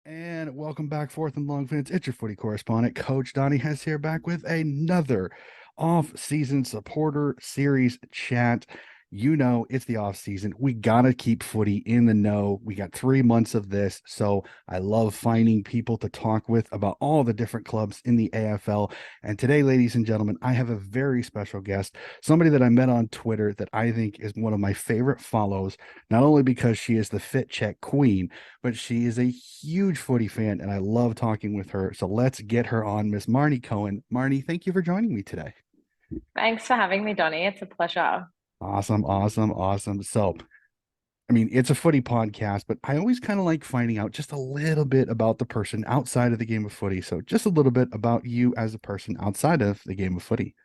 And welcome back, Fourth and Long fans. It's your footy correspondent, Coach Donnie, has here back with another off-season supporter series chat. You know, it's the off season. We got to keep footy in the know. We got 3 months of this. So I love finding people to talk with about all the different clubs in the AFL. And today, ladies and gentlemen, I have a very special guest, somebody that I met on Twitter that I think is one of my favorite follows, not only because she is the fit check queen, but she is a huge footy fan. And I love talking with her. So let's get her on, Miss Marnie Cohen. Marnie, thank you for joining me today. Thanks for having me, Donnie. It's a pleasure. Awesome, awesome, awesome. So, I mean, it's a footy podcast, but I always kind of like finding out just a little bit about the person outside of the game of footy. So, just a little bit about you as a person outside of the game of footy.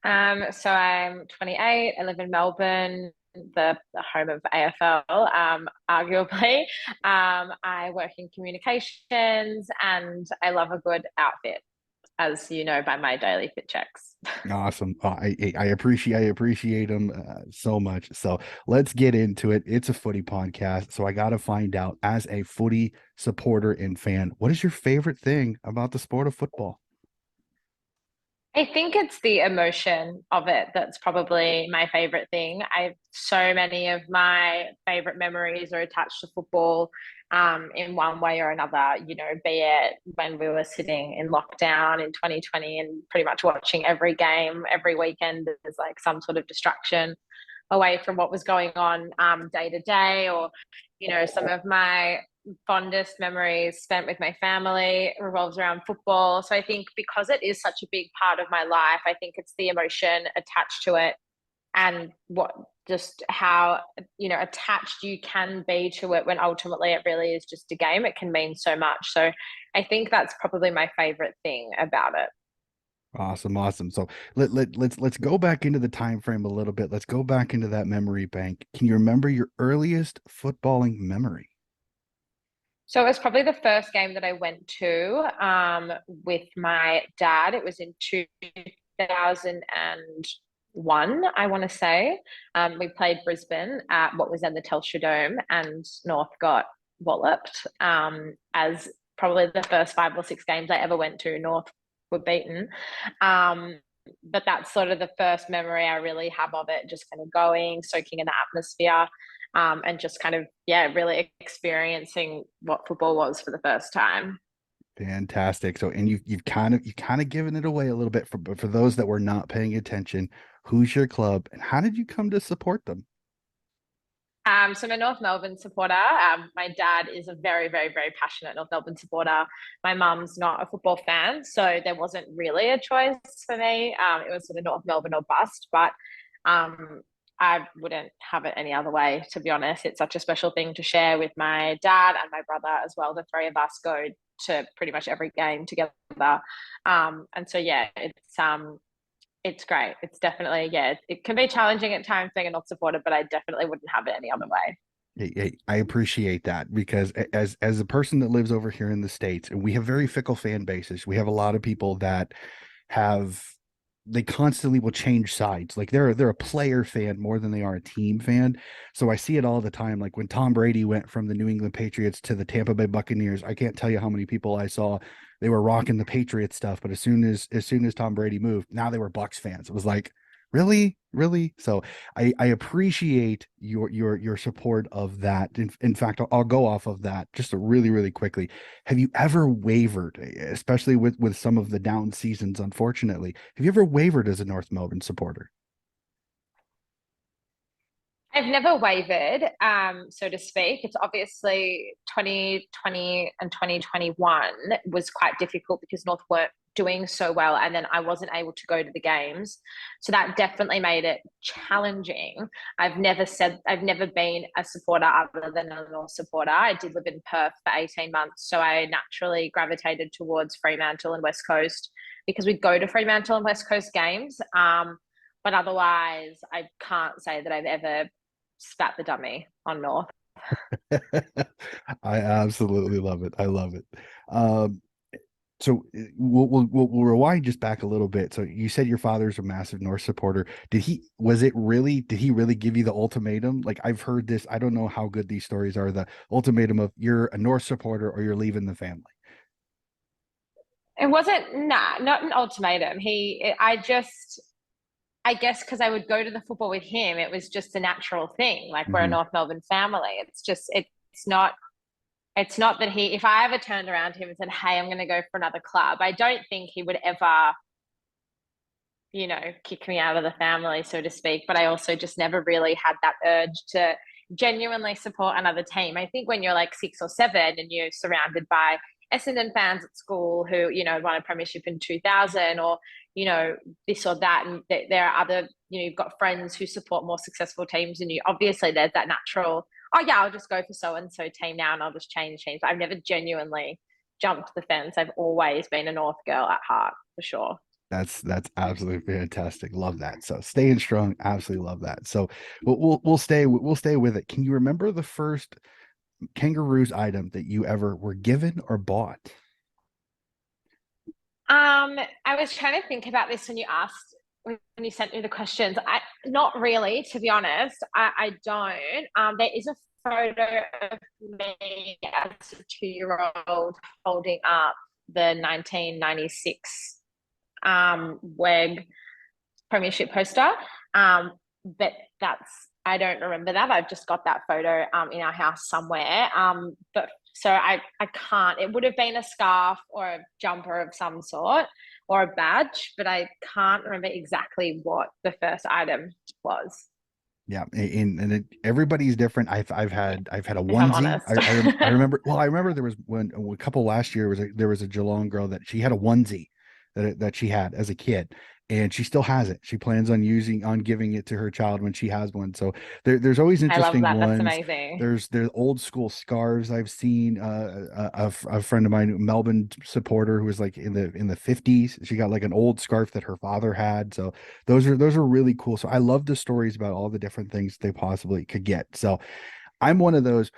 So I'm 28. I live in Melbourne, the home of AFL, arguably. I work in communications and I love a good outfit, as you know by my daily fit checks. Awesome. I appreciate them so much. So let's get into it. It's a footy podcast. So I got to find out, as a footy supporter and fan, what is your favorite thing about the sport of football? I think it's the emotion of it that's probably my favorite thing. I've so many of my favorite memories are attached to football, in one way or another, be it when we were sitting in lockdown in 2020 and pretty much watching every game every weekend as like some sort of distraction away from what was going on day to day, or some of my fondest memories spent with my family revolves around football. So I think because it is such a big part of my life, I think it's the emotion attached to it and what just how attached you can be to it when ultimately it really is just a game. It can mean so much. So I think that's probably my favorite thing about it. Awesome, awesome. So let's go back into the time frame a little bit. Let's go back into that memory bank. Can you remember your earliest footballing memory? So it was probably the first game that I went to with my dad. It was in 2001, I want to say. We played Brisbane at what was then the Telstra Dome, and North got walloped. As probably the first 5 or 6 games I ever went to, North were beaten. Um, but that's sort of the first memory I really have of it, just kind of going, soaking in the atmosphere, and just kind of, yeah, really experiencing what football was for the first time. Fantastic. So, and you've kind of given it away a little bit for those that were not paying attention. Who's your club, and how did you come to support them? So I'm a North Melbourne supporter. My dad is a very, very, very passionate North Melbourne supporter. My mum's not a football fan, so there wasn't really a choice for me. It was sort of North Melbourne or bust, but um, I wouldn't have it any other way, to be honest. It's such a special thing to share with my dad and my brother as well. The three of us go to pretty much every game together. And so, yeah, it's great. It's definitely, yeah, it can be challenging at times being a North supporter, but I definitely wouldn't have it any other way. I appreciate that because as a person that lives over here in the States, and we have very fickle fan bases, we have a lot of people that have they constantly will change sides. Like they're a player fan more than they are a team fan. So I see it all the time. Like when Tom Brady went from the New England Patriots to the Tampa Bay Buccaneers, I can't tell you how many people I saw, they were rocking the Patriots stuff, but as soon as Tom Brady moved, now they were Bucks fans. It was like, really, really. So I appreciate your support of that. In fact, I'll go off of that just really, really quickly. Have you ever wavered, especially with some of the down seasons, unfortunately? Have you ever wavered as a North Melbourne supporter? I've never wavered, so to speak. It's obviously 2020 and 2021 was quite difficult because North weren't doing so well, and then I wasn't able to go to the games. So that definitely made it challenging. I've never been a supporter other than a North supporter. I did live in Perth for 18 months, so I naturally gravitated towards Fremantle and West Coast because we'd go to Fremantle and West Coast games. But otherwise, I can't say that I've ever spat the dummy on North. I absolutely love it. I love it. Um, So we'll rewind just back a little bit. So you said your father's a massive North supporter. Did he really give you the ultimatum? Like I've heard this, I don't know how good these stories are. The ultimatum of you're a North supporter or you're leaving the family. It wasn't, nah, not an ultimatum. I guess because I would go to the football with him, it was just a natural thing. Like we're a Hmm. North Melbourne family. It's not that if I ever turned around to him and said, "Hey, I'm going to go for another club," I don't think he would ever, kick me out of the family, so to speak. But I also just never really had that urge to genuinely support another team. I think when you're like 6 or 7 and you're surrounded by Essendon fans at school who, won a premiership in 2000 or, this or that, and there are other, you've got friends who support more successful teams than you. Obviously, there's that natural, oh, yeah, I'll just go for so and so team now and I'll just change teams. I've never genuinely jumped the fence. I've always been a North girl at heart, for sure. That's absolutely fantastic. Love that. So staying strong, absolutely love that. So we'll stay with it. Can you remember the first kangaroos item that you ever were given or bought? I was trying to think about this when you sent me the questions. I not really, to be honest. I don't. There is a photo of me as a 2-year-old holding up the 1996 WEG Premiership poster. But that's I don't remember that. I've just got that photo in our house somewhere. But so I can't. It would have been a scarf or a jumper of some sort or a badge, but I can't remember exactly what the first item was, Yeah, everybody's different. I've had a if I'm onesie. honest. I remember. Well, I remember there was a couple last year there was a Geelong girl that she had a onesie that she had as a kid, and she still has it. She plans on giving it to her child when she has one. So there's always I love interesting that. That's ones. amazing. There's old school scarves I've seen. A friend of mine, Melbourne supporter, who was like in the 50s. She got like an old scarf that her father had. So those are really cool. So I love the stories about all the different things they possibly could get. So I'm one of those.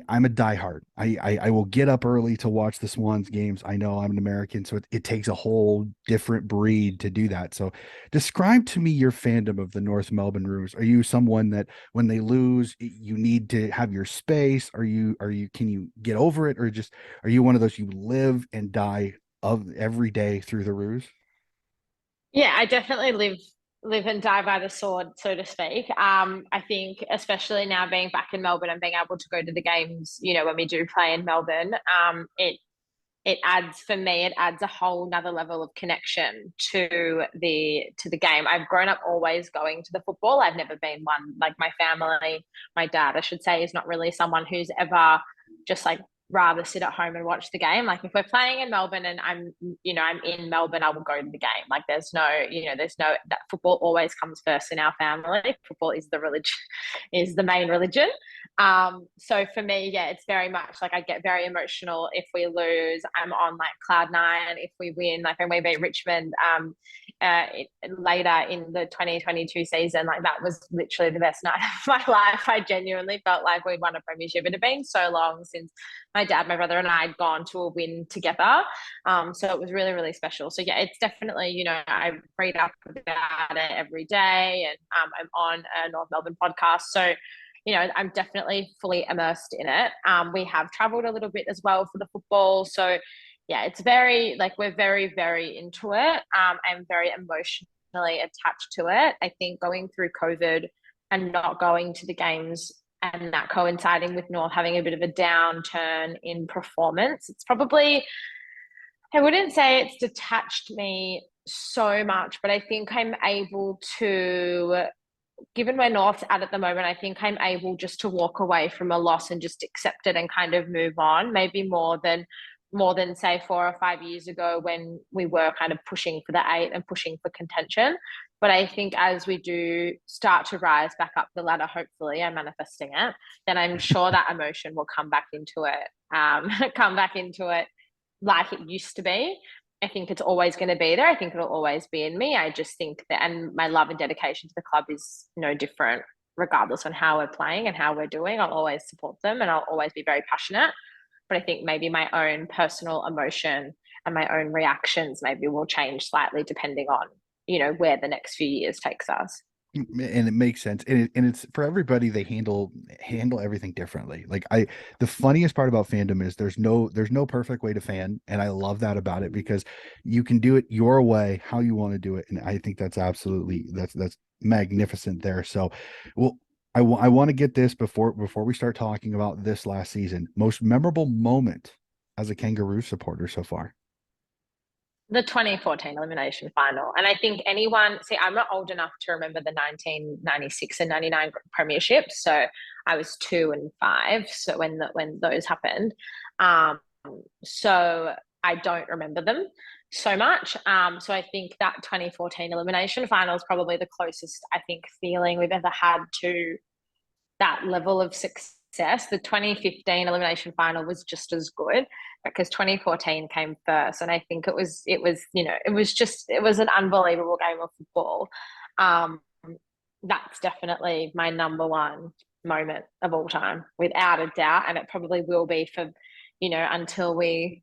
I'm a diehard. I will get up early to watch the Swans games. I know I'm an American, so it takes a whole different breed to do that. So describe to me your fandom of the North Melbourne Roos. Are you someone that when they lose, you need to have your space? Are you can you get over it, or just are you one of those you live and die of every day through the Roos? Yeah, I definitely live and die by the sword, so to speak. I think especially now being back in Melbourne and being able to go to the games, when we do play in Melbourne, it adds for me, it adds a whole nother level of connection to the game. I've grown up always going to the football. I've never been one like my family, my dad, I should say, is not really someone who's ever just like rather sit at home and watch the game. Like if we're playing in Melbourne and I'm in Melbourne, I will go to the game. Like there's no that football always comes first in our family. Football is the religion, is the main religion. So for me, yeah, it's very much like I get very emotional if we lose. I'm on like cloud nine if we win. Like when we beat Richmond later in the 2022 season, like that was literally the best night of my life. I genuinely felt like we'd won a premiership. It had been so long since my dad, my brother, and I had gone to a win together. So it was really, really special. So yeah, it's definitely, I read up about it every day, and I'm on a North Melbourne podcast. So I'm definitely fully immersed in it. We have traveled a little bit as well for the football. So, yeah, it's very, like, we're very, very into it. I'm very emotionally attached to it. I think going through COVID and not going to the games and that coinciding with North having a bit of a downturn in performance, it's probably, I wouldn't say it's detached me so much, but I think I'm able to, given where North's at the moment, I think I'm able just to walk away from a loss and just accept it and kind of move on. Maybe more than say 4 or 5 years ago when we were kind of pushing for the 8 and pushing for contention. But I think as we do start to rise back up the ladder, hopefully I'm manifesting it, then I'm sure that emotion will come back into it, come back into it like it used to be. I think it's always going to be there. I think it'll always be in me. I just think that, and my love and dedication to the club is no different, regardless on how we're playing and how we're doing. I'll always support them and I'll always be very passionate. But I think maybe my own personal emotion and my own reactions maybe will change slightly depending on, where the next few years takes us. And it makes sense, and it's for everybody. They handle everything differently. Like the funniest part about fandom is there's no perfect way to fan, and I love that about it because you can do it your way, how you want to do it, and I think that's absolutely that's magnificent there. So well, I want to get this before we start talking about this last season. Most memorable moment as a Kangaroo supporter so far. The 2014 elimination final. And I think anyone, see, I'm not old enough to remember the 1996 and 99 premierships. So I was 2 and 5. So when those happened. Um, so I don't remember them so much. So I think that 2014 elimination final is probably the closest, I think, feeling we've ever had to that level of success. The 2015 elimination final was just as good because 2014 came first, and I think it was an unbelievable game of football. Um, that's definitely my number one moment of all time, without a doubt, and it probably will be for until we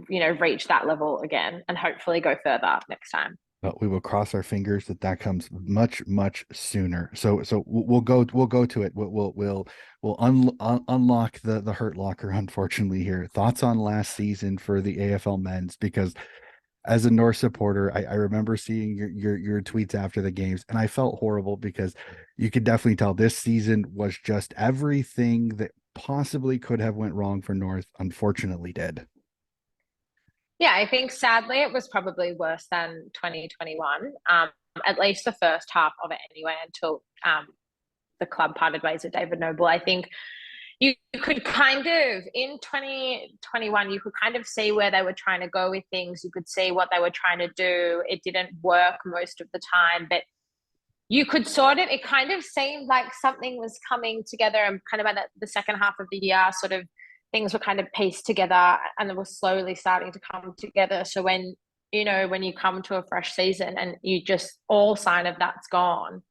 reach that level again, and hopefully go further next time. But we will cross our fingers that that comes much, much sooner. So we'll go to it. We'll unlock the hurt locker. Unfortunately, here thoughts on last season for the AFL men's, because as a North supporter, I remember seeing your tweets after the games, and I felt horrible because you could definitely tell this season was just everything that possibly could have went wrong for North. Unfortunately, did. Yeah, I think sadly it was probably worse than 2021. At least the first half of it anyway, until the club parted ways with David Noble. I think you could kind of, in 2021, you could kind of see where they were trying to go with things. You could see what they were trying to do. It didn't work most of the time, but you could it kind of seemed like something was coming together, and kind of by the second half of the year, sort of things were kind of pieced together and they were slowly starting to come together. So when you come to a fresh season and you just, all sign of that's gone,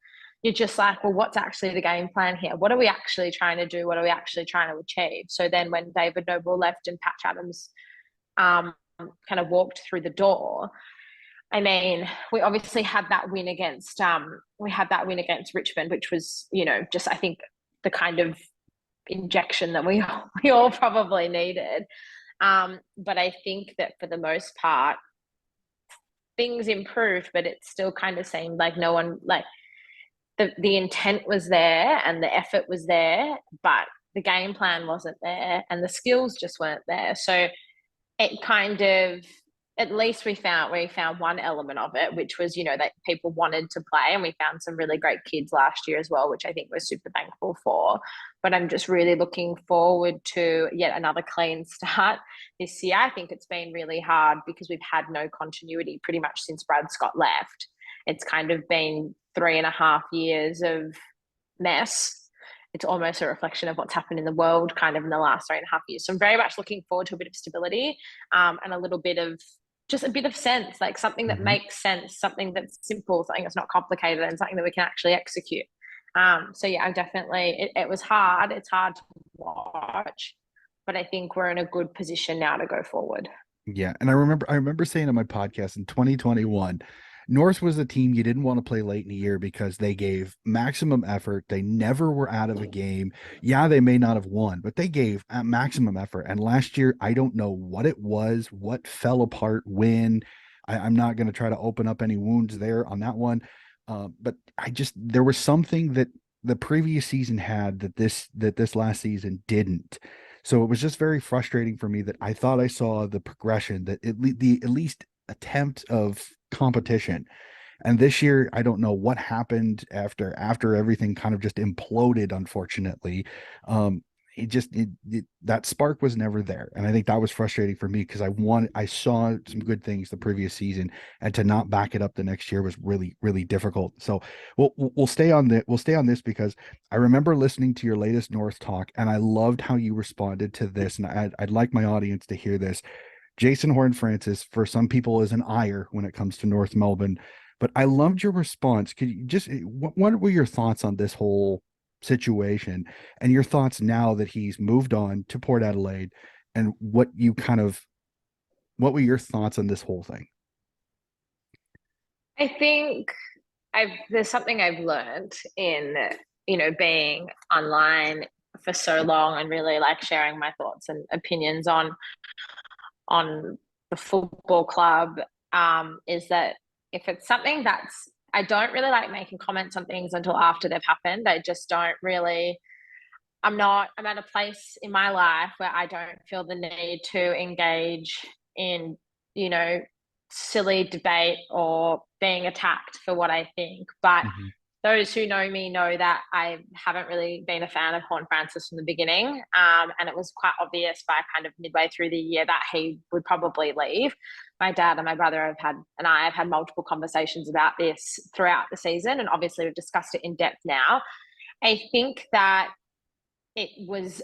you're just like, well, what's actually the game plan here? What are we actually trying to do? What are we actually trying to achieve? So then when David Noble left and Patch Adams kind of walked through the door, I mean, we obviously had that win against Richmond, which was, just, I think, the kind of injection that we all probably needed. But I think that for the most part, things improved, but it still kind of seemed like no one, like, the intent was there and the effort was there, but the game plan wasn't there and the skills just weren't there. So it kind of, at least we found one element of it, which was, that people wanted to play, and we found some really great kids last year as well, which I think we're super thankful for. But I'm just really looking forward to yet another clean start this year. I think it's been really hard because we've had no continuity pretty much since Brad Scott left. It's kind of been 3.5 years of mess. It's almost a reflection of what's happened in the world kind of in the last 3.5 years. So I'm very much looking forward to a bit of stability, and a little bit of, just a bit of sense, like something that Mhm. makes sense, something that's simple, something that's not complicated, and something that we can actually execute. So yeah, I'm definitely, it was hard. It's hard to watch, but I think we're in a good position now to go forward. Yeah, and I remember saying on my podcast in 2021, North was a team you didn't want to play late in the year because they gave maximum effort. They never were out of a game. Yeah, they may not have won, but they gave maximum effort. And last year, I don't know what it was, what fell apart when. I'm not going to try to open up any wounds there on that one. But there was something that the previous season had that this last season didn't. So it was just very frustrating for me that I thought I saw the progression, that the at least attempt of competition. And this year, I don't know what happened after everything kind of just imploded, unfortunately. That spark was never there. And I think that was frustrating for me because I saw some good things the previous season, and to not back it up the next year was really, really difficult. So we'll stay on this because I remember listening to your latest North talk, and I loved how you responded to this. And I'd like my audience to hear this. Jason Horn Francis, for some people, is an ire when it comes to North Melbourne, but I loved your response. Could you just, what were your thoughts on this whole situation, and your thoughts now that he's moved on to Port Adelaide, and what you kind of What were your thoughts on this whole thing? I think there's something I've learned in, being online for so long and really like sharing my thoughts and opinions on the football club, is that if it's something that's, I don't really like making comments on things until after they've happened. I just don't really, I'm at a place in my life where I don't feel the need to engage in, you know, silly debate or being attacked for what I think. But Mhm. those who know me know that I haven't really been a fan of Horn Francis from the beginning. And it was quite obvious by kind of midway through the year that he would probably leave. My dad and my brother have had multiple conversations about this throughout the season. And obviously, we've discussed it in depth now. I think that it was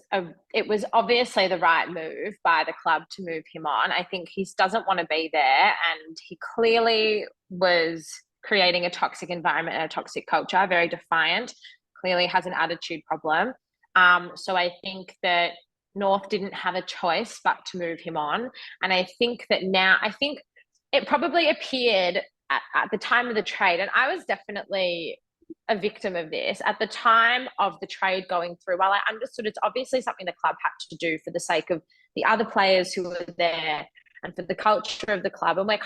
obviously the right move by the club to move him on. I think he doesn't want to be there, and he clearly was creating a toxic environment and a toxic culture, very defiant, clearly has an attitude problem. So I think that North didn't have a choice but to move him on. And I think that now, I think it probably appeared at the time of the trade, and I was definitely a victim of this at the time of the trade going through. While I understood it's obviously something the club had to do for the sake of the other players who were there and for the culture of the club, and we're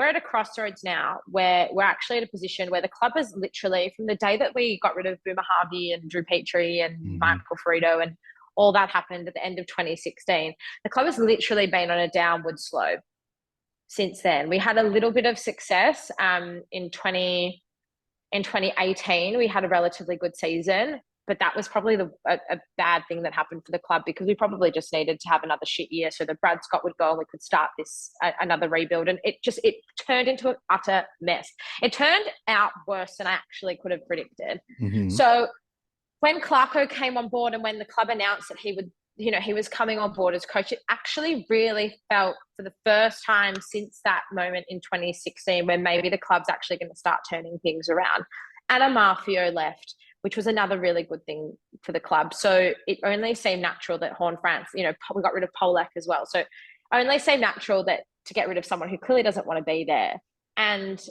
at a crossroads now where we're actually at a position where the club is literally, from the day that we got rid of Boomer Harvey and Drew Petrie and Mhm. Michael Frito and all that happened at the end of 2016, the club has literally been on a downward slope since then. We had a little bit of success in 2018. We had a relatively good season, but that was probably a bad thing that happened for the club because we probably just needed to have another shit year so that Brad Scott would go and we could start another rebuild. And it turned into an utter mess. It turned out worse than I actually could have predicted. Mhm. So when Clarko came on board and when the club announced that he was coming on board as coach, it actually really felt for the first time since that moment in 2016 when maybe the club's actually going to start turning things around. Anna Mafio left, which was another really good thing for the club. So it only seemed natural that Horn France, we got rid of Polak as well. So it only seemed natural that to get rid of someone who clearly doesn't want to be there. And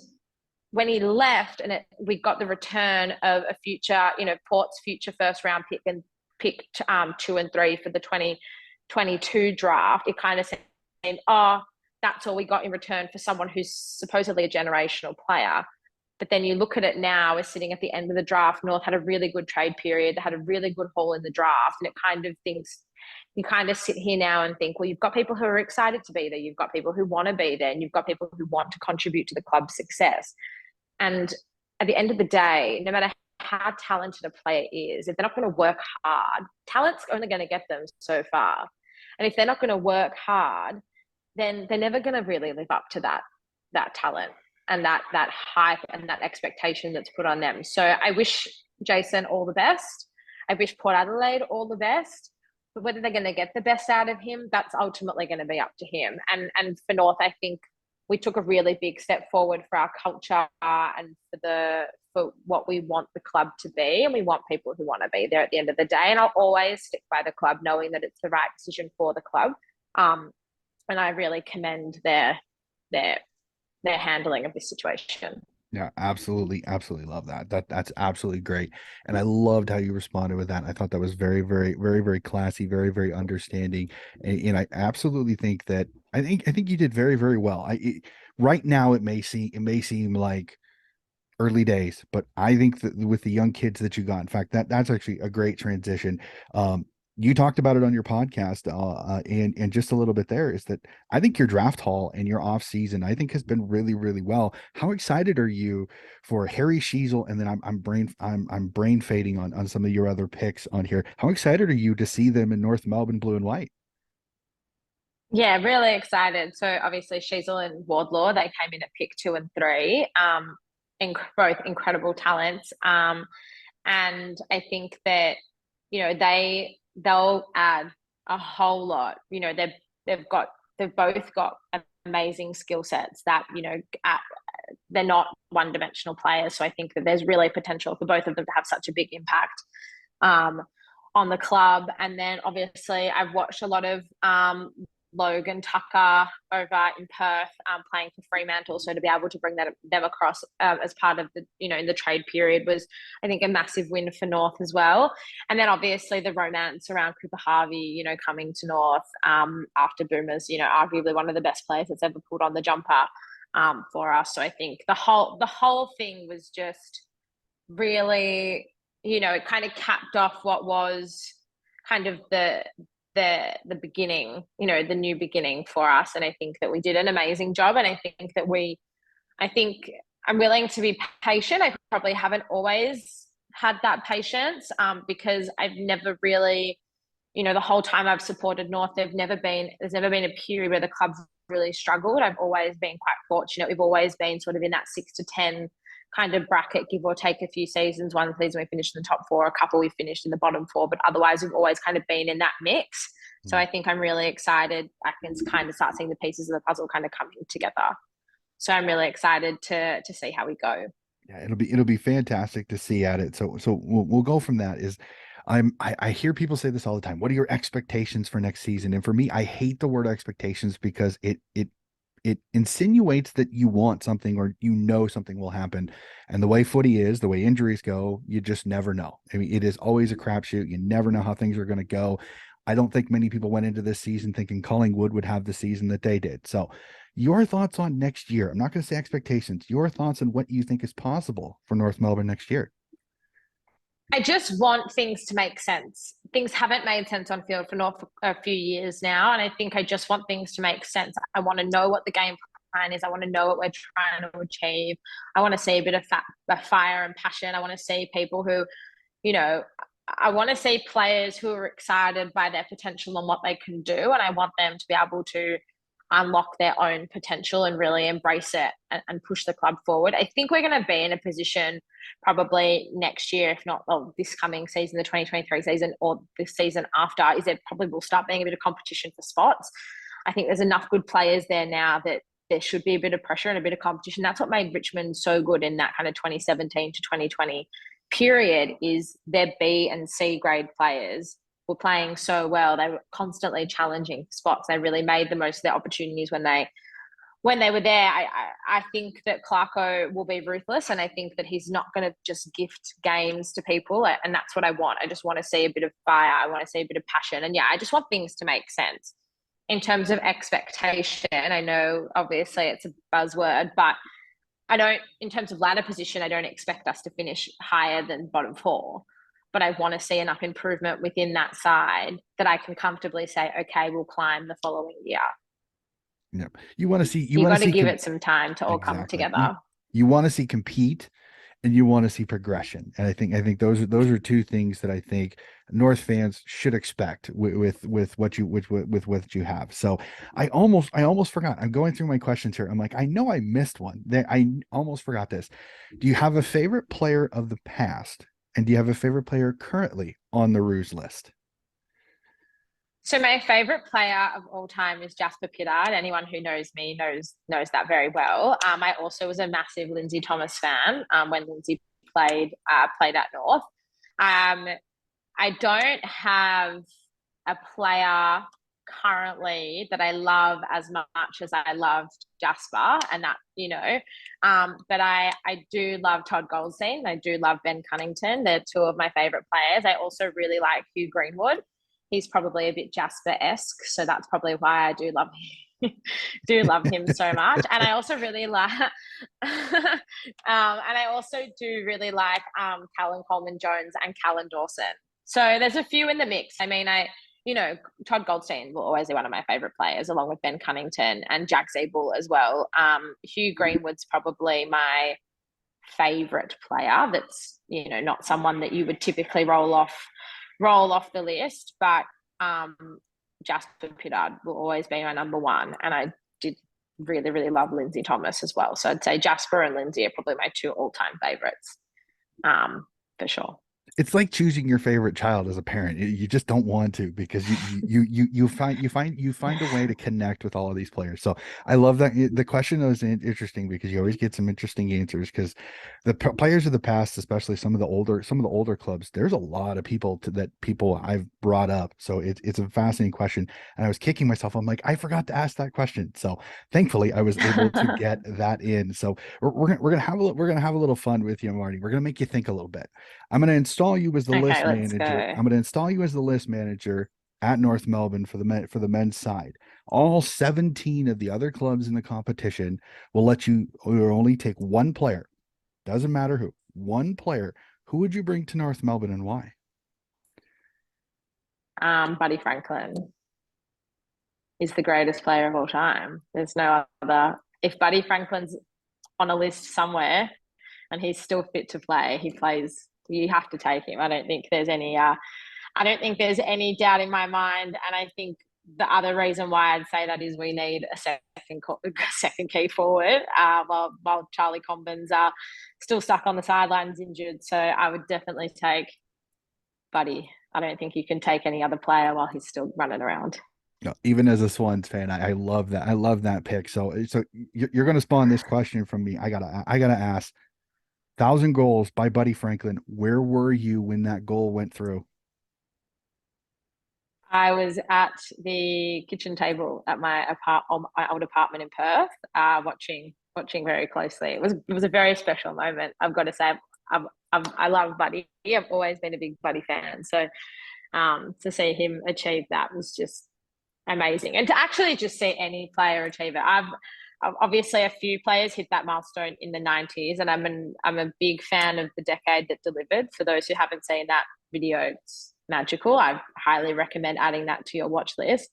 when he left and we got the return of a future, Port's future first round pick and picked 2 and 3 for the 2022 draft, it kind of seemed, oh, that's all we got in return for someone who's supposedly a generational player. But then you look at it now, we're sitting at the end of the draft. North had a really good trade period. They had a really good haul in the draft. And it kind of thinks, you kind of sit here now and think, well, you've got people who are excited to be there. You've got people who want to be there. And you've got people who want to contribute to the club's success. And at the end of the day, no matter how talented a player is, if they're not going to work hard, talent's only going to get them so far. And if they're not going to work hard, then they're never going to really live up to that talent and that hype and that expectation that's put on them. So I wish Jason all the best. I wish Port Adelaide all the best. But whether they're going to get the best out of him, that's ultimately going to be up to him. And for North, I think we took a really big step forward for our culture and for what we want the club to be, and we want people who want to be there at the end of the day. And I'll always stick by the club, knowing that it's the right decision for the club. And I really commend their handling of this situation. Yeah, absolutely, absolutely love that. That's absolutely great. And I loved how you responded with that. I thought that was very, very, very, very classy, very, very understanding. And I absolutely think that I think you did very, very well. Right now it may seem like early days, but I think that with the young kids that you got, in fact, that's actually a great transition. You talked about it on your podcast, and just a little bit there is that I think your draft haul and your off season, I think, has been really, really well. How excited are you for Harry Sheasel? And then I'm brain fading on some of your other picks on here. How excited are you to see them in North Melbourne blue and white? Yeah, really excited. So obviously Sheasel and Wardlaw, they came in at pick 2 and 3. Both incredible talents. And I think that, they'll add a whole lot. They've both got amazing skill sets that, they're not one-dimensional players. So I think that there's really potential for both of them to have such a big impact um, on the club. And then obviously I've watched a lot of Logan Tucker over in Perth, playing for Fremantle. So to be able to bring them across as part of the, in the trade period was, I think, a massive win for North as well. And then obviously the romance around Cooper Harvey, coming to North after Boomers, arguably one of the best players that's ever pulled on the jumper for us. So I think the whole thing was just really, it kind of capped off what was kind of the beginning, the new beginning for us. And I think that we did an amazing job. And I think I'm willing to be patient. I probably haven't always had that patience because I've never really, the whole time I've supported North, there's never been a period where the club's really struggled. I've always been quite fortunate. We've always been sort of in that 6 to 10 kind of bracket, give or take a few seasons. One season we finished in the top 4, a couple we finished in the bottom 4, but otherwise we've always kind of been in that mix. So I think I'm really excited. I can kind of start seeing the pieces of the puzzle kind of coming together. So I'm really excited to see how we go. Yeah, it'll be fantastic to see at it. So we'll go from that. I hear people say this all the time. What are your expectations for next season? And for me, I hate the word expectations because it insinuates that you want something or something will happen. And the way footy is, the way injuries go, you just never know. I mean, it is always a crapshoot. You never know how things are going to go. I don't think many people went into this season thinking Collingwood would have the season that they did. So your thoughts on next year? I'm not going to say expectations. Your thoughts on what you think is possible for North Melbourne next year? I just want things to make sense. Things haven't made sense on field for North for a few years now. And I think I just want things to make sense. I want to know what the game plan is. I want to know what we're trying to achieve. I want to see a bit of fire and passion. I want to see people who, I want to see players who are excited by their potential and what they can do. And I want them to be able to unlock their own potential and really embrace it and push the club forward. I think we're going to be in a position probably next year, if not this coming season, the 2023 season or the season after, is there probably will start being a bit of competition for spots. I think there's enough good players there now that there should be a bit of pressure and a bit of competition. That's what made Richmond so good in that kind of 2017 to 2020 period, is their B and C grade players were playing so well. They were constantly challenging spots. They really made the most of their opportunities when they were there. I think that Clarko will be ruthless, and I think that he's not going to just gift games to people, and that's what I want. I just want to see a bit of fire. I want to see a bit of passion, and I just want things to make sense. In terms of expectation, I know obviously it's a buzzword, but in terms of ladder position, I don't expect us to finish higher than bottom 4. But I want to see enough improvement within that side that I can comfortably say, okay, we'll climb the following year. Yeah. You want to see, you got to give it some time to all come exactly. together. You want to see compete and you want to see progression. And I think those are two things that I think North fans should expect with what you have. So I almost forgot. I'm going through my questions here. I'm like, I know I missed one. I almost forgot this. Do you have a favorite player of the past? And do you have a favorite player currently on the Roos list? So my favorite player of all time is Jasper Pittard. Anyone who knows me knows that very well. I also was a massive Lindsay Thomas fan when Lindsay played at North. I don't have a player currently that I love as much as I loved Jasper, and that but I do love Todd Goldstein. I do love Ben Cunnington. They're two of my favorite players. I also really like Hugh Greenwood. He's probably a bit Jasper-esque, so that's probably why I do love him so much. And I also really like Callan Coleman Jones and Callan Dawson. So there's a few in the mix. I mean, Todd Goldstein will always be one of my favorite players, along with Ben Cunnington and Jack Zeeble as well. Hugh Greenwood's probably my favorite player. That's not someone that you would typically roll off the list, but Jasper Pittard will always be my number one. And I did really, really love Lindsay Thomas as well. So I'd say Jasper and Lindsay are probably my two all-time favorites, for sure. It's like choosing your favorite child as a parent. You just don't want to because you find a way to connect with all of these players. So I love that the question was interesting because you always get some interesting answers because the players of the past, especially some of the older clubs, there's a lot of people that people I've brought up. So it's a fascinating question. And I was kicking myself. I'm like, I forgot to ask that question. So thankfully I was able to get that in. So we're gonna have a little fun with you, Marty. We're gonna make you think a little bit. I'm going to install you as the Okay, list let's manager. go. I'm going to install you as the list manager at North Melbourne for the men's side. All 17 of the other clubs in the competition will only take one player. Doesn't matter who. One player. Who would you bring to North Melbourne and why? Buddy Franklin is the greatest player of all time. There's no other. If Buddy Franklin's on a list somewhere and he's still fit to play, he plays. You have to take him. I don't think there's any. I don't think there's any doubt in my mind. And I think the other reason why I'd say that is we need a second key forward while Charlie Combin's still stuck on the sidelines injured. So I would definitely take Buddy. I don't think you can take any other player while he's still running around. No, even as a Swans fan, I love that. I love that pick. So you're going to spawn this question from me. I gotta ask. 1,000 goals by Buddy Franklin. Where were you when that goal went through? I was at the kitchen table at my old apartment in Perth, watching very closely. It was a very special moment. I've got to say, I love Buddy. I've always been a big Buddy fan. So to see him achieve that was just amazing, and to actually just see any player achieve it. Obviously a few players hit that milestone in the 90s, and I'm a big fan of the decade that delivered. For those who haven't seen that video, it's magical. I highly recommend adding that to your watch list.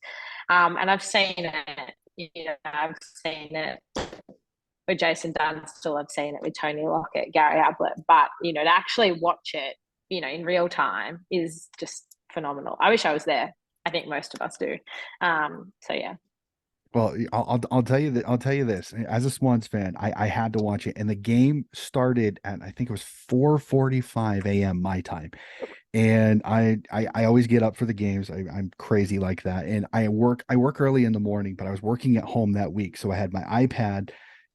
And I've seen it. I've seen it with Jason Dunstall. I've seen it with Tony Lockett, Gary Ablett. But to actually watch it, in real time is just phenomenal. I wish I was there. I think most of us do. So yeah. Well, I'll tell you that I'll tell you this. As a Swans fan, I had to watch it, and the game started at I think it was 4:45 a.m. my time, and I always get up for the games. I'm crazy like that, and I work early in the morning, but I was working at home that week, so I had my iPad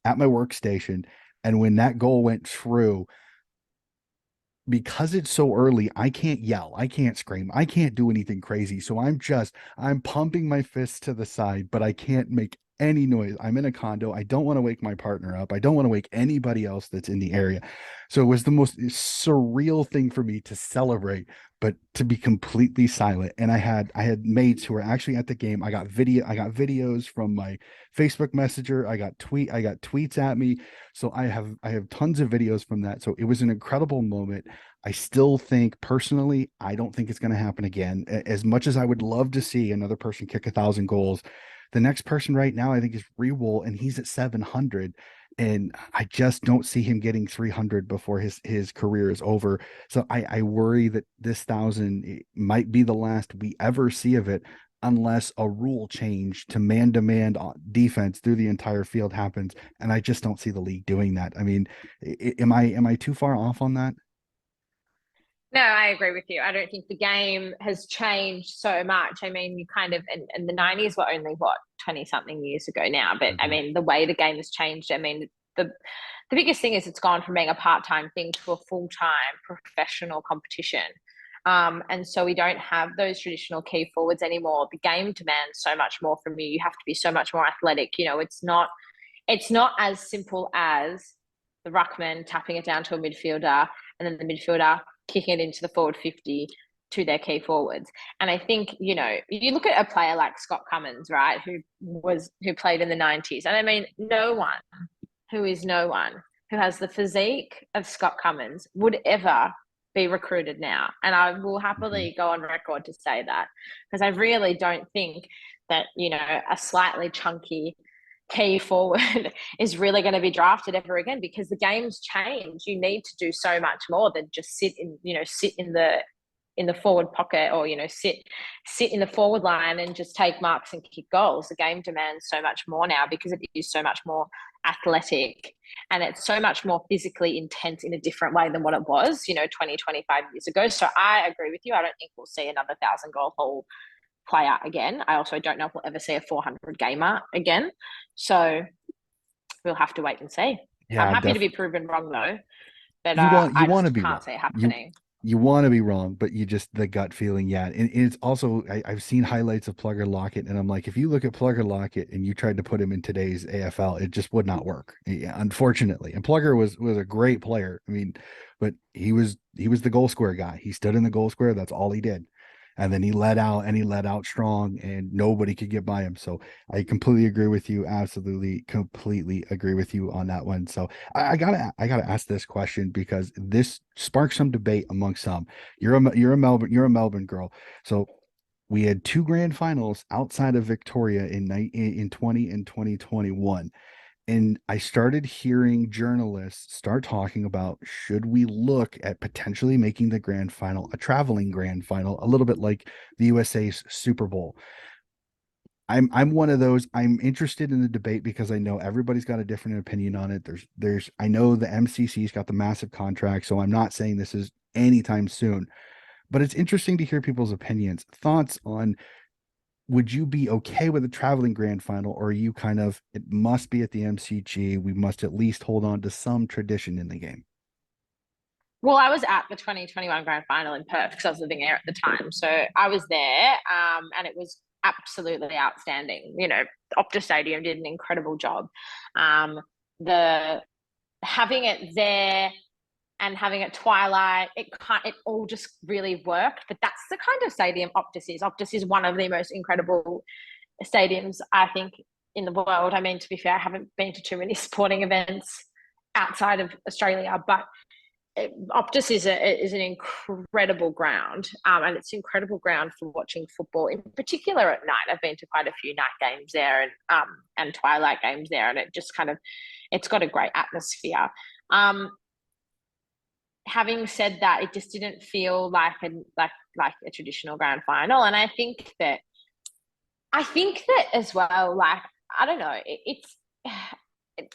at my workstation, and when that goal went through, because it's so early, I can't yell, I can't scream, I can't do anything crazy. So I'm pumping my fists to the side, but I can't make any noise. I'm in a condo. I don't want to wake my partner up. I don't want to wake anybody else that's in the area. So it was the most surreal thing for me to celebrate, but to be completely silent. And I had mates who were actually at the game. I got videos from my Facebook Messenger. I got tweets at me. So I have tons of videos from that. So it was an incredible moment. I still think personally, I don't think it's going to happen again. As much as I would love to see another person kick 1,000 goals, the next person right now I think is Rewol, and he's at 700. And I just don't see him getting 300 before his career is over. So I worry that this 1,000 might be the last we ever see of it, unless a rule change to man defense through the entire field happens. And I just don't see the league doing that. I mean, am I too far off on that? No, I agree with you. I don't think the game has changed so much. I mean, you kind of, and the 90s were only what, 20 something years ago now. But I Mhm. mean, the way the game has changed, I mean, the biggest thing is it's gone from being a part-time thing to a full-time professional competition. And so we don't have those traditional key forwards anymore. The game demands so much more from you. You have to be so much more athletic. It's not as simple as the ruckman tapping it down to a midfielder and then the midfielder kicking it into the forward 50 to their key forwards. And I think, you look at a player like Scott Cummins, right, who played in the 90s. And I mean, no one who has the physique of Scott Cummins would ever be recruited now. And I will Mhm. happily go on record to say that because I really don't think that, a slightly chunky key forward is really going to be drafted ever again because the game's changed. You need to do so much more than just sit in in the forward pocket, or sit in the forward line and just take marks and kick goals. The game demands so much more now because it is so much more athletic, and it's so much more physically intense in a different way than what it was 20, 25 years ago. So I agree with you. I don't think we'll see another 1,000 goal haul player again. I also don't know if we'll ever see a 400 gamer again. So we'll have to wait and see. I'm Yeah, happy to be proven wrong though, but you I want to just be can't wrong. see it happening. You want to be wrong, but you just the gut feeling, yeah. And it's also I've seen highlights of Plugger Lockett, and I'm like, if you look at Plugger Lockett and you tried to put him in today's AFL, it just would not work, yeah, unfortunately. And Plugger was a great player. I mean, but he was the goal square guy. He stood in the goal square. That's all he did. And then he let out, and he let out strong, and nobody could get by him. So I completely agree with you. Absolutely, completely agree with you on that one. So I gotta ask this question because this sparks some debate amongst some. You're a Melbourne girl. So we had two grand finals outside of Victoria in 20 and 2021. And I started hearing journalists start talking about, should we look at potentially making the grand final a traveling grand final, a little bit like the USA's Super Bowl. I'm one of those. I'm interested in the debate because I know everybody's got a different opinion on it. There's I know the MCC's got the massive contract, so I'm not saying this is anytime soon, but it's interesting to hear people's opinions, thoughts on, would you be okay with a traveling grand final, or are you kind of, it must be at the MCG, we must at least hold on to some tradition in the game? Well, I was at the 2021 grand final in Perth because I was living there at the time. So I was there, and it was absolutely outstanding. Optus Stadium did an incredible job. The Having it there and having it twilight, it all just really worked. But that's the kind of stadium Optus is. Optus is one of the most incredible stadiums, I think, in the world. I mean, to be fair, I haven't been to too many sporting events outside of Australia, but Optus is an incredible ground, and it's incredible ground for watching football, in particular at night. I've been to quite a few night games there and twilight games there, and it just it's got a great atmosphere. Having said that, it just didn't feel like a traditional grand final, and I think that as well. Like, I don't know, it's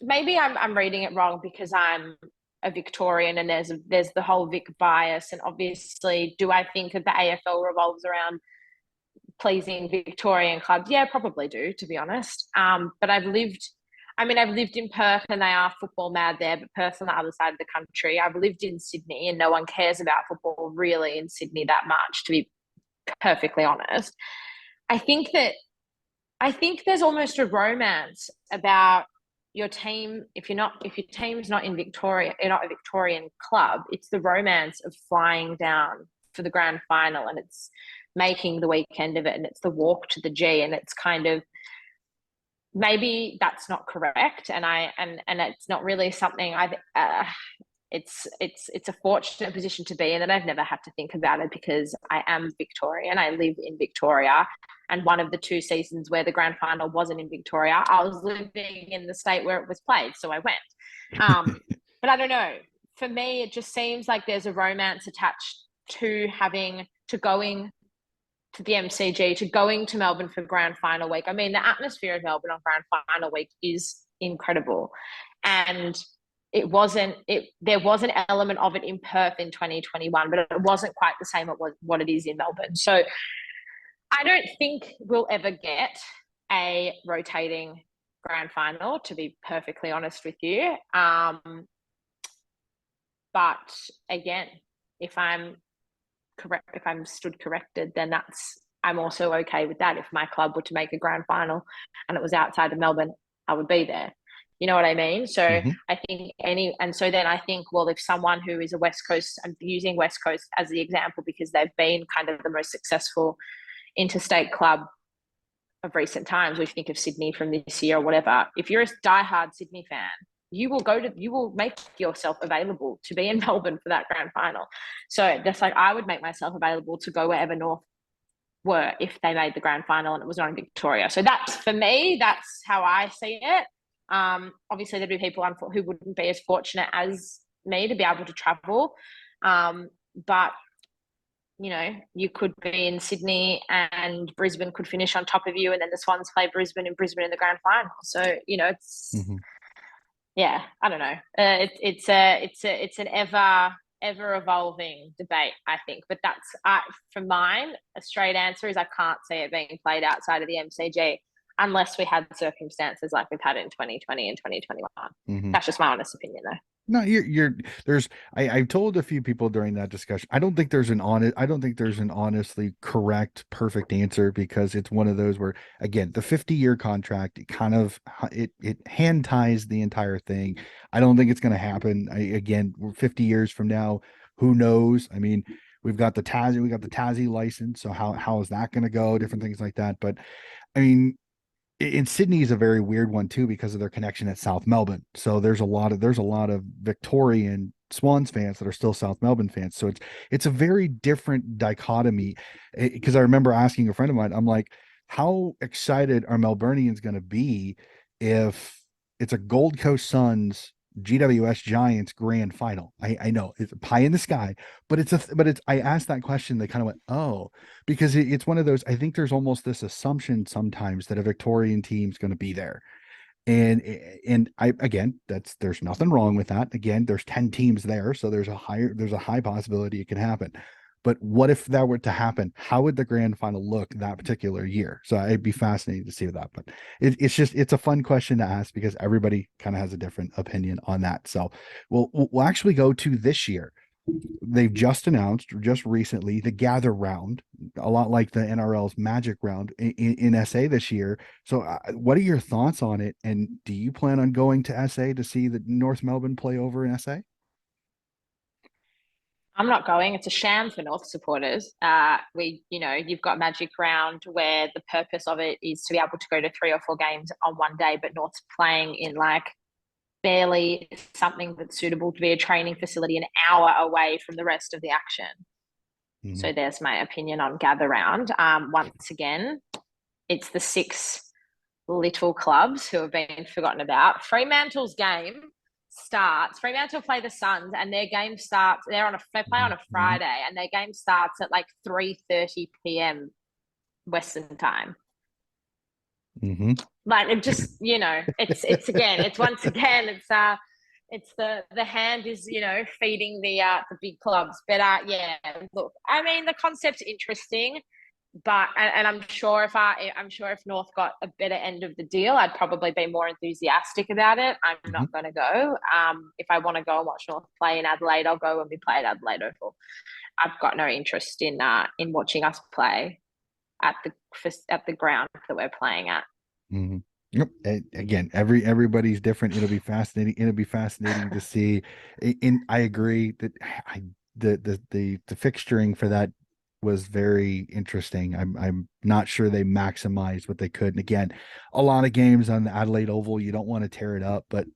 maybe I'm reading it wrong because I'm a Victorian and there's the whole Vic bias, and obviously, do I think that the AFL revolves around pleasing Victorian clubs? Yeah, probably do, to be honest. But I've lived in Perth and they are football mad there, but Perth's on the other side of the country. I've lived in Sydney and no one cares about football really in Sydney that much, to be perfectly honest. I think that I think there's almost a romance about your team. If your team's not in Victoria, you're not a Victorian club. It's the romance of flying down for the grand final, and it's making the weekend of it, and it's the walk to the G, and it's kind of, maybe that's not correct, and it's not really something it's a fortunate position to be in that I've never had to think about it because I am Victorian. I live in Victoria. And one of the two seasons where the grand final wasn't in Victoria, I was living in the state where it was played. So I went. But I don't know. For me, it just seems like there's a romance attached to going to the MCG, to going to Melbourne for grand final week. I mean, the atmosphere of Melbourne on grand final week is incredible. And there was an element of it in Perth in 2021, but it wasn't quite the same as what it is in Melbourne. So I don't think we'll ever get a rotating grand final, to be perfectly honest with you. But again, if I'm correct, if I'm stood corrected, then I'm also okay with that. If my club were to make a grand final and it was outside of Melbourne, I would be there. You know what I mean? So Mhm. I think so then I think, well, if someone who is a West Coast, I'm using West Coast as the example because they've been kind of the most successful interstate club of recent times. We think of Sydney from this year or whatever. If you're a diehard Sydney fan, you will make yourself available to be in Melbourne for that grand final. So that's like, I would make myself available to go wherever North were if they made the grand final and it was not in Victoria. So that's, for me, that's how I see it. Obviously, there'd be people who wouldn't be as fortunate as me to be able to travel. But you could be in Sydney and Brisbane could finish on top of you, and then the Swans play Brisbane and Brisbane in the grand final. So, it's Hmm. yeah, I don't know. It's an ever evolving debate, I think. But that's for mine. A straight answer is I can't see it being played outside of the MCG unless we had circumstances like we've had in 2020 and 2021. Hmm. That's just my honest opinion, though. No, there's I've told a few people during that discussion. I don't think there's an honestly correct, perfect answer because it's one of those where again, the 50-year contract, it kind of it hand ties the entire thing. I don't think it's gonna happen. Again, we're 50 years from now, who knows? I mean, we got the Tassie license, so how is that gonna go? Different things like that. But I mean, in Sydney is a very weird one too because of their connection at South Melbourne. So there's a lot of Victorian Swans fans that are still South Melbourne fans. So it's a very different dichotomy. Because I remember asking a friend of mine, I'm like, how excited are Melburnians going to be if it's a Gold Coast Suns GWS Giants grand final? I know it's pie in the sky, but it's I asked that question, they kind of went, oh, because it's one of those. I think there's almost this assumption sometimes that a Victorian team's going to be there, and I again, there's nothing wrong with that. Again, there's 10 teams there, so there's a high possibility it can happen. But what if that were to happen? How would the grand final look that particular year? So it'd be fascinating to see that. But it's a fun question to ask because everybody kind of has a different opinion on that. So we'll actually go to this year. They've just announced just recently the gather round, a lot like the NRL's magic round in SA this year. So what are your thoughts on it, and do you plan on going to SA to see the North Melbourne play over in SA? I'm not going. It's a sham for North supporters. You've got Magic Round where the purpose of it is to be able to go to 3 or 4 games on one day, but North's playing in like barely something that's suitable to be a training facility an hour away from the rest of the action. Mhm. So there's my opinion on gather round. Once again, it's the six little clubs who have been forgotten about. Fremantle's game starts. Fremantle play the Suns, and their game starts. They play on a Mhm. Friday, and their game starts at like 3:30 p.m. Western time. Mhm. Like it just, it's again, it's once again, it's the hand is feeding the big clubs. But yeah, look, I mean the concept's interesting. But and I'm sure if North got a better end of the deal, I'd probably be more enthusiastic about it. I'm Mhm. not going to go. If I want to go and watch North play in Adelaide, I'll go and we play at Adelaide Oval. I've got no interest in watching us play at the ground that we're playing at. Mhm. Yep. Again, everybody's different. It'll be fascinating. It'll be fascinating to see. I agree that I the fixturing for that was very interesting. I'm not sure they maximized what they could. And again, a lot of games on the Adelaide Oval, you don't want to tear it up, but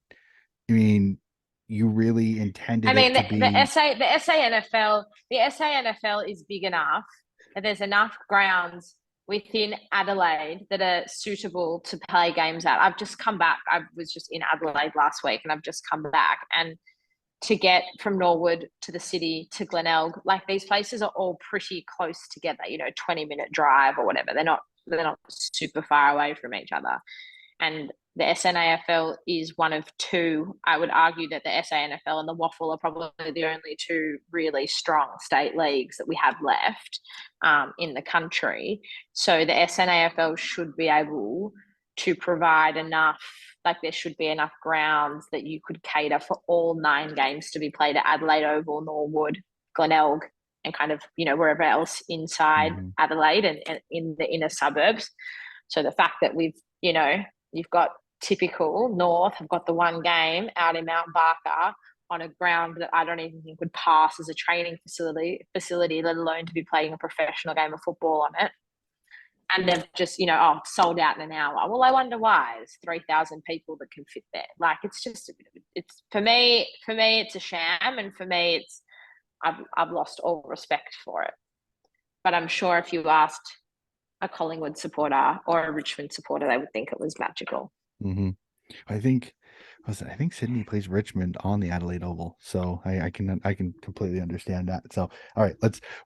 I mean, you really I intended it mean, to be. the SANFL is big enough that there's enough grounds within Adelaide that are suitable to play games at. I've just come back. I was just in Adelaide last week, and I've just come back. And to get from Norwood to the city to Glenelg, like these places are all pretty close together. 20-minute drive or whatever. They're not super far away from each other. And the SNAFL is one of two. I would argue that the SANFL and the Waffle are probably the only two really strong state leagues that we have left in the country. So the SNAFL should be able to provide enough, like there should be enough grounds that you could cater for all 9 games to be played at Adelaide Oval, Norwood, Glenelg, and kind of, wherever else inside Mhm. Adelaide and in the inner suburbs. So the fact that you've got typical North have got the one game out in Mount Barker on a ground that I don't even think would pass as a training facility, let alone to be playing a professional game of football on it. And they've just, sold out in an hour. Well, I wonder why. There's 3,000 people that can fit there. Like, it's just, it's for me, it's a sham. And for me, I've lost all respect for it. But I'm sure if you asked a Collingwood supporter or a Richmond supporter, they would think it was magical. Mhm. I think I think Sydney plays Richmond on the Adelaide Oval, so I can completely understand that. So all right,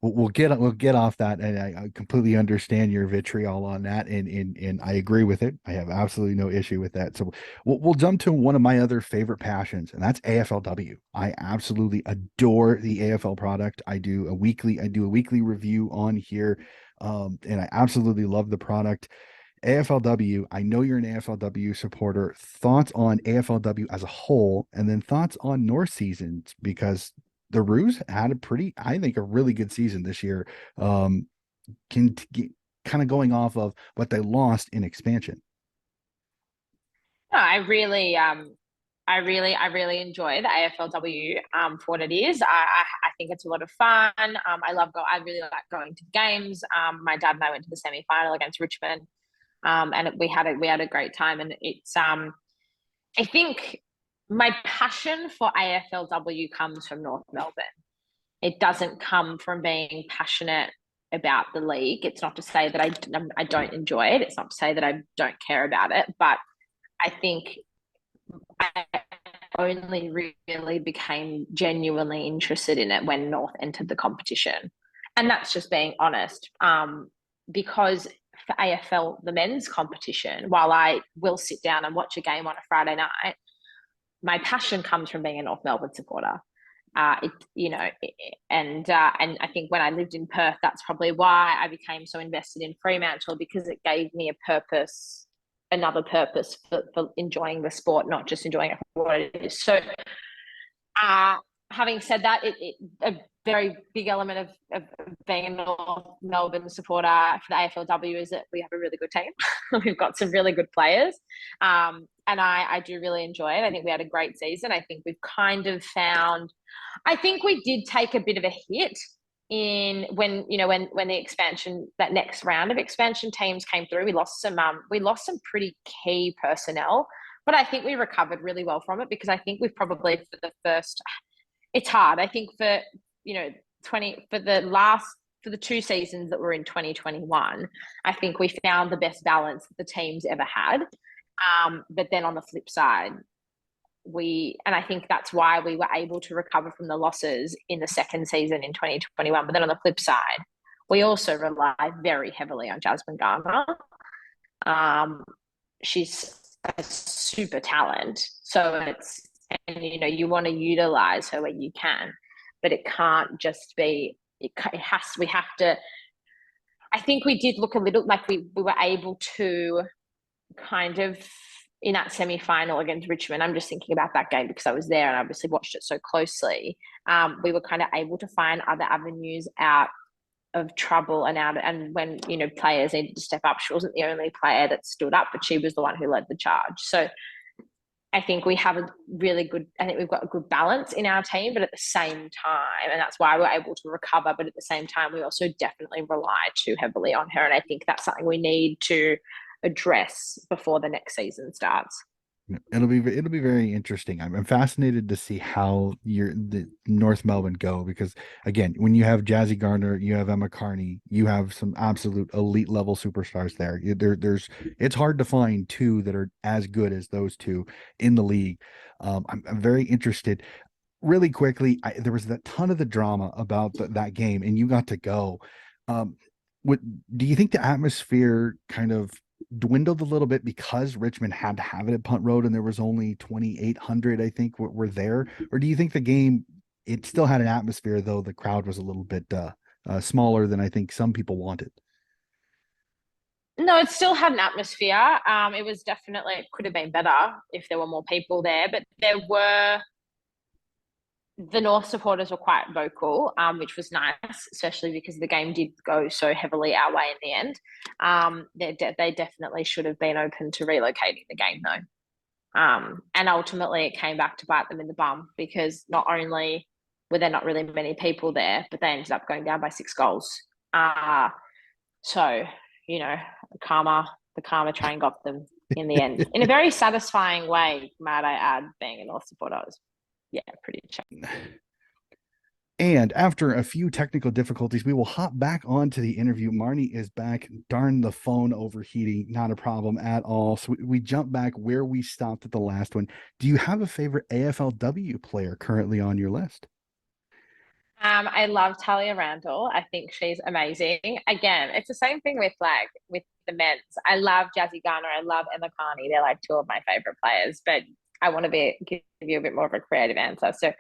we'll get off that, and I completely understand your vitriol on that, and I agree with it. I have absolutely no issue with that. So we'll jump to one of my other favorite passions, and that's AFLW. I absolutely adore the AFL product. I do a weekly review on here, and I absolutely love the product. AFLW, I know you're an AFLW supporter. Thoughts on AFLW as a whole, and then thoughts on North seasons because the Roos had a pretty, I think, a really good season this year. Um, can kind of going off of what they lost in expansion. No, I really enjoy the AFLW for what it is. I think it's a lot of fun. I really like going to games. My dad and I went to the semi final against Richmond, and we had a great time. And it's I think my passion for AFLW comes from North Melbourne. It doesn't come from being passionate about the league. It's not to say that I don't enjoy it. It's not to say that I don't care about it, but I think I only really became genuinely interested in it when North entered the competition. And that's just being honest. Because for AFL, the men's competition, while I will sit down and watch a game on a Friday night, my passion comes from being a North Melbourne supporter. And I think when I lived in Perth, that's probably why I became so invested in Fremantle, because it gave me a purpose, another purpose for enjoying the sport, not just enjoying it for what it is. So, uh, having said that, a very big element of being a North Melbourne supporter for the AFLW is that we have a really good team. We've got some really good players. And I do really enjoy it. I think we had a great season. I think we've kind of found, I think we did take a bit of a hit in when the expansion, that next round of expansion teams came through. We lost some pretty key personnel, but I think we recovered really well from it, because I think we've probably for the first, it's hard. I think for, you know, 20 for the two seasons that were in 2021, I think we found the best balance that the teams ever had. But then on the flip side, and I think that's why we were able to recover from the losses in the second season in 2021. But then on the flip side, we also rely very heavily on Jasmine Garner. Um, she's a super talent. So and you want to utilize her where you can, but it can't just be, we have to, I think we did look a little like we were able to kind of, in that semi-final against Richmond, I'm just thinking about that game because I was there and I obviously watched it so closely. We were kind of able to find other avenues out of trouble and when players needed to step up. She wasn't the only player that stood up, but she was the one who led the charge. So I think we have I think we've got a good balance in our team, but at the same time, and that's why we're able to recover, but at the same time, we also definitely rely too heavily on her. And I think that's something we need to address before the next season starts. It'll be very interesting. I'm fascinated to see how the North Melbourne go because again, when you have Jazzy Garner, you have Emma Carney, you have some absolute elite level superstars there. There's it's hard to find two that are as good as those two in the league. I'm very interested. Really quickly, there was a ton of the drama about that game, and you got to go. Um, what do you think the atmosphere kind of dwindled a little bit because Richmond had to have it at Punt Road and there was only 2,800, I think, were there? Or do you think the game, it still had an atmosphere, though the crowd was a little bit smaller than I think some people wanted? No, it still had an atmosphere. It was definitely, it could have been better if there were more people there, but the North supporters were quite vocal, which was nice, especially because the game did go so heavily our way in the end. They definitely should have been open to relocating the game, though. And ultimately, it came back to bite them in the bum, because not only were there not really many people there, but they ended up going down by 6 goals. So, you know, the karma train got them in the end in a very satisfying way, might I add, being a North supporter. I was, yeah, pretty And after a few technical difficulties, we will hop back onto the interview. Marnie is back. Darn the phone overheating, not a problem at all. So we jump back where we stopped at the last one. Do you have a favorite AFLW player currently on your list? I love Talia Randall. I think she's amazing. Again, it's the same thing with the men's. I love Jazzy Garner. I love Emma Carney. They're like two of my favorite players, but I want to give you a bit more of a creative answer. So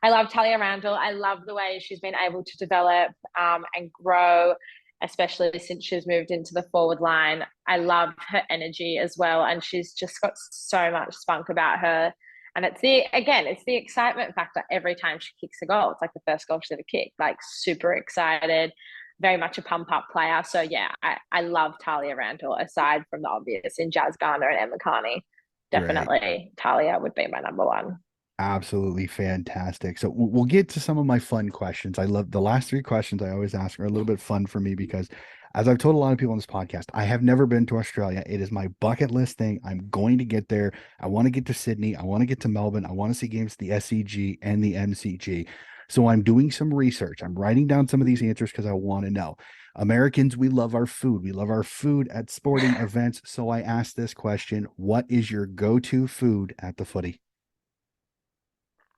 I love Talia Randall. I love the way she's been able to develop and grow, especially since she's moved into the forward line. I love her energy as well. And she's just got so much spunk about her. And it's the excitement factor every time she kicks a goal. It's like the first goal she's ever kicked, like super excited, very much a pump up player. So yeah, I love Talia Randall aside from the obvious in Jazz Garner and Emma Carney. Great. Definitely Talia would be my number one. Absolutely fantastic. So we'll get to some of my fun questions. I love the last three questions I always ask are a little bit fun for me because, as I've told a lot of people on this podcast, I have never been to Australia. It is my bucket list thing. I'm going to get there. I want to get to Sydney. I want to get to Melbourne. I want to see games at the SCG and the MCG. So I'm doing some research. I'm writing down some of these answers because I want to know. Americans, we love our food. We love our food at sporting events. So I asked this question: what is your go-to food at the footy?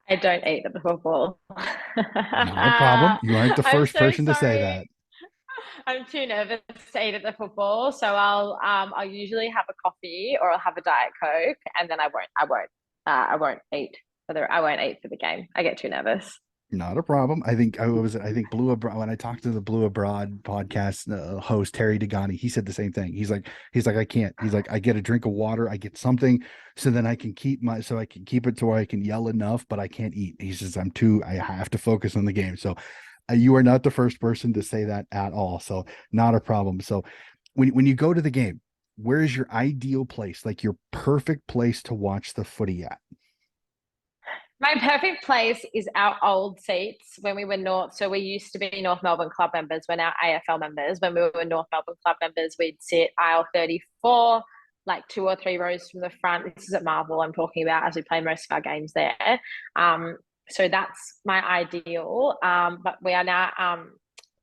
I don't eat at the football. Not a problem. You aren't the I'm first so person to say that. sorry. I'm too nervous to eat at the football, so I'll usually have a coffee or I'll have a diet coke, and then I won't eat I won't eat for the game. I get too nervous. Not a problem. I think Blue Abroad, when I talked to the Blue Abroad podcast host Terry Degani, he said the same thing. He's like I can't. He's like I get a drink of water, I get something, so then I can keep it to where I can yell enough, but I can't eat. He says I have to focus on the game. So you are not the first person to say that at all. So not a problem. So when you go to the game, where is your ideal place, like your perfect place to watch the footy at? My perfect place is our old seats when we were North. So we used to be North Melbourne club members. We're now AFL members. When we were North Melbourne club members, we'd sit aisle 34, like two or three rows from the front. This is at Marvel I'm talking about as we play most of our games there. Um, so that's my ideal. But we're now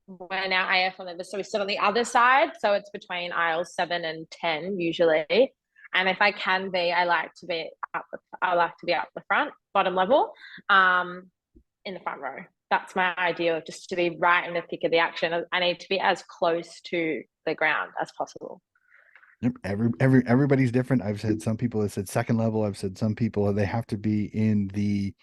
AFL members. So we sit on the other side. So it's between aisles 7 and 10 usually. And if I can be, I like to be up the front, bottom level, um, in the front row. That's my ideal, just to be right in the thick of the action. I need to be as close to the ground as possible. Yep, everybody's different. I've said some people have said second level. I've said some people they have to be in the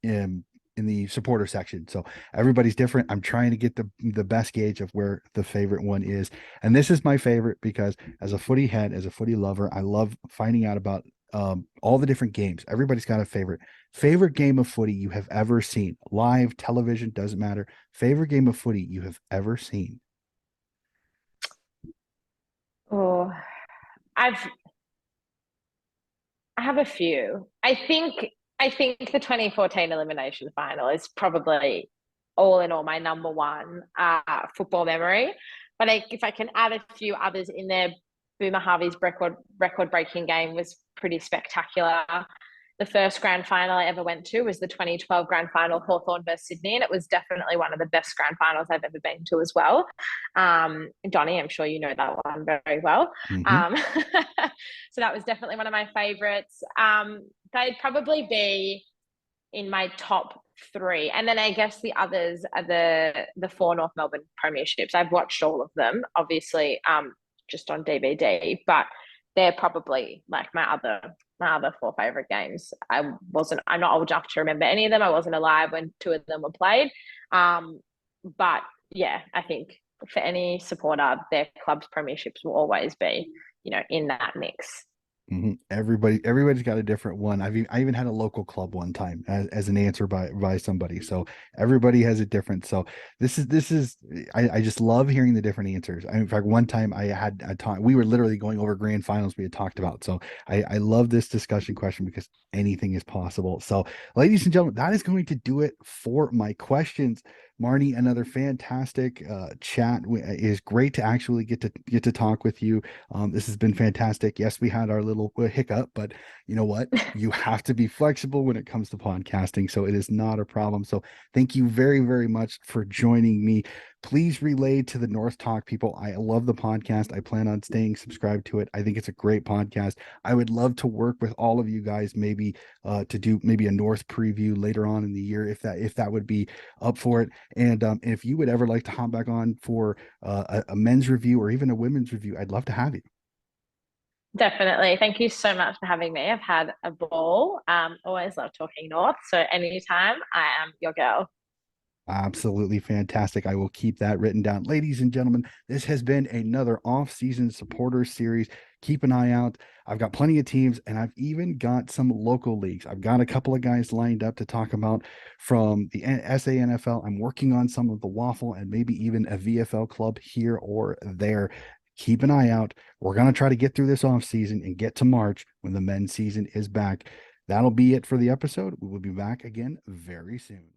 um in the supporter section. So everybody's different. I'm trying to get the best gauge of where the favorite one is. And this is my favorite because as a footy head, as a footy lover, I love finding out about all the different games. Everybody's got a favorite game of footy you have ever seen. Live, television, doesn't matter. Favorite game of footy you have ever seen. Oh, I've I have a few. I think the 2014 elimination final is probably all in all my number one football memory. But if I can add a few others in there, Boomer Harvey's record breaking game was pretty spectacular. The first grand final I ever went to was the 2012 grand final, Hawthorn versus Sydney, and it was definitely one of the best grand finals I've ever been to as well. Donnie, I'm sure you know that one very well. Mm-hmm. Um, so that was definitely one of my favorites. They'd probably be in my top three, and then I guess the others are the four North Melbourne premierships. I've watched all of them, obviously, just on DVD, but they're probably like my other four favorite games. I'm not old enough to remember any of them. I wasn't alive when two of them were played. Um, but yeah, I think for any supporter, their club's premierships will always be, in that mix. Everybody's got a different one. I even had a local club one time as an answer by somebody. So everybody has a different. So this is I just love hearing the different answers. In fact, one time I had a talk. We were literally going over grand finals we had talked about. So I love this discussion question because anything is possible. So, ladies and gentlemen, that is going to do it for my questions. Marnie, another fantastic chat. It is great to actually get to talk with you. This has been fantastic. Yes, we had our little hiccup, but you know what? You have to be flexible when it comes to podcasting, so it is not a problem. So thank you very, very much for joining me. Please relay to the North Talk people. I love the podcast. I plan on staying subscribed to it. I think it's a great podcast. I would love to work with all of you guys, maybe to do maybe a North preview later on in the year, if that would be up for it. And if you would ever like to hop back on for a men's review or even a women's review, I'd love to have you. Definitely. Thank you so much for having me. I've had a ball. Always love talking North. So anytime, I am your girl. Absolutely fantastic. I will keep that written down. Ladies and gentlemen, this has been another off-season supporter series. Keep an eye out. I've got plenty of teams, and I've even got some local leagues. I've got a couple of guys lined up to talk about from the SANFL. I'm working on some of the Waffle and maybe even a VFL club here or there. Keep an eye out. We're going to try to get through this off-season and get to March when the men's season is back. That'll be it for the episode. We will be back again very soon.